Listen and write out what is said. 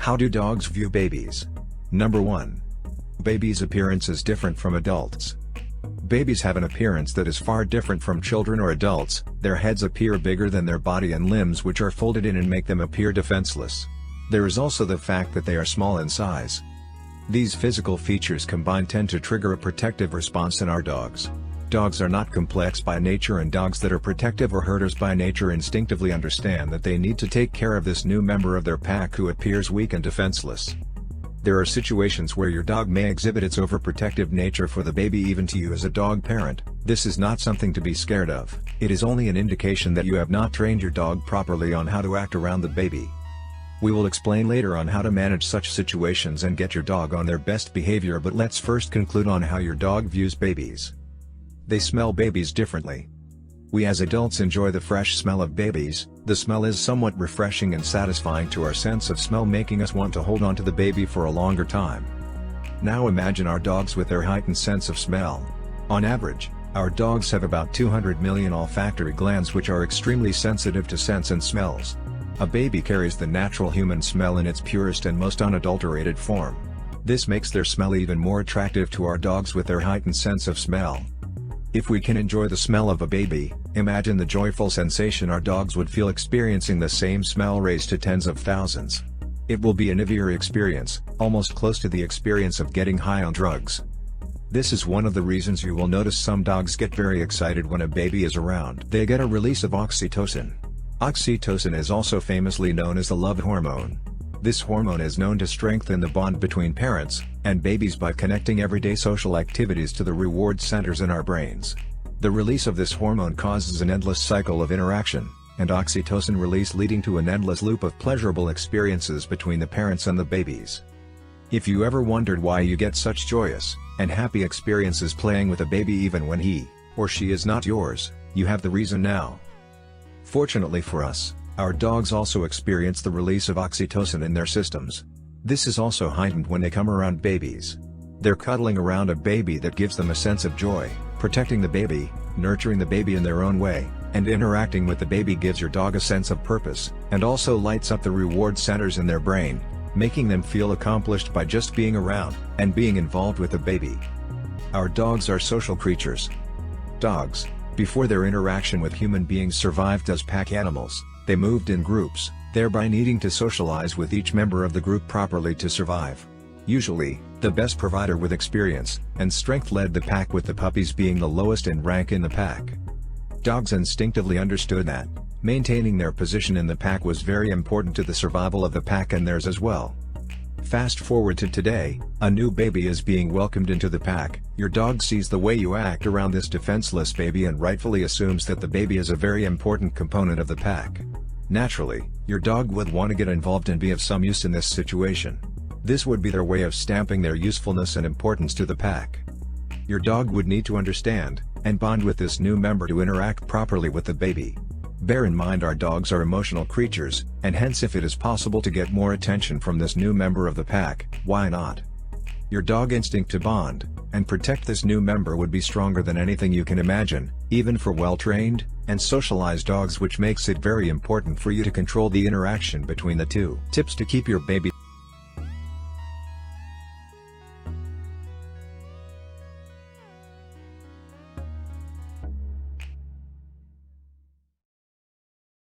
How do dogs view babies? Number 1. Babies' appearance is different from adults. Babies have an appearance that is far different from children or adults. Their heads appear bigger than their body and limbs which are folded in and make them appear defenseless. There is also the fact that they are small in size. These physical features combined tend to trigger a protective response in our dogs. Dogs are not complex by nature, and dogs that are protective or herders by nature instinctively understand that they need to take care of this new member of their pack who appears weak and defenseless. There are situations where your dog may exhibit its overprotective nature for the baby even to you as a dog parent. This is not something to be scared of. It is only an indication that you have not trained your dog properly on how to act around the baby. We will explain later on how to manage such situations and get your dog on their best behavior, but let's first conclude on how your dog views babies. They smell babies differently. We as adults enjoy the fresh smell of babies. The smell is somewhat refreshing and satisfying to our sense of smell, making us want to hold on to the baby for a longer time. Now imagine our dogs with their heightened sense of smell. On average, our dogs have about 200 million olfactory glands which are extremely sensitive to scents and smells. A baby carries the natural human smell in its purest and most unadulterated form. This makes their smell even more attractive to our dogs with their heightened sense of smell. If we can enjoy the smell of a baby, imagine the joyful sensation our dogs would feel experiencing the same smell raised to tens of thousands. It will be an EVR experience, almost close to the experience of getting high on drugs. This is one of the reasons you will notice some dogs get very excited when a baby is around. They get a release of oxytocin. Oxytocin is also famously known as the love hormone. This hormone is known to strengthen the bond between parents and babies by connecting everyday social activities to the reward centers in our brains. The release of this hormone causes an endless cycle of interaction, and oxytocin release leading to an endless loop of pleasurable experiences between the parents and the babies. If you ever wondered why you get such joyous and happy experiences playing with a baby even when he or she is not yours, you have the reason now. Fortunately for us, our dogs also experience the release of oxytocin in their systems. This is also heightened when they come around babies. They're cuddling around a baby that gives them a sense of joy, protecting the baby, nurturing the baby in their own way, and interacting with the baby gives your dog a sense of purpose, and also lights up the reward centers in their brain, making them feel accomplished by just being around and being involved with the baby. Our dogs are social creatures. Dogs, before their interaction with human beings, survived as pack animals. They moved in groups, thereby needing to socialize with each member of the group properly to survive. Usually, the best provider with experience and strength led the pack, with the puppies being the lowest in rank in the pack. Dogs instinctively understood that maintaining their position in the pack was very important to the survival of the pack and theirs as well. Fast forward to today, a new baby is being welcomed into the pack. Your dog sees the way you act around this defenseless baby and rightfully assumes that the baby is a very important component of the pack. Naturally, your dog would want to get involved and be of some use in this situation. This would be their way of stamping their usefulness and importance to the pack. Your dog would need to understand and bond with this new member to interact properly with the baby. Bear in mind, our dogs are emotional creatures, and hence if it is possible to get more attention from this new member of the pack, why not? Your dog instinct to bond and protect this new member would be stronger than anything you can imagine, even for well-trained and socialized dogs, which makes it very important for you to control the interaction between the two. Tips to keep your baby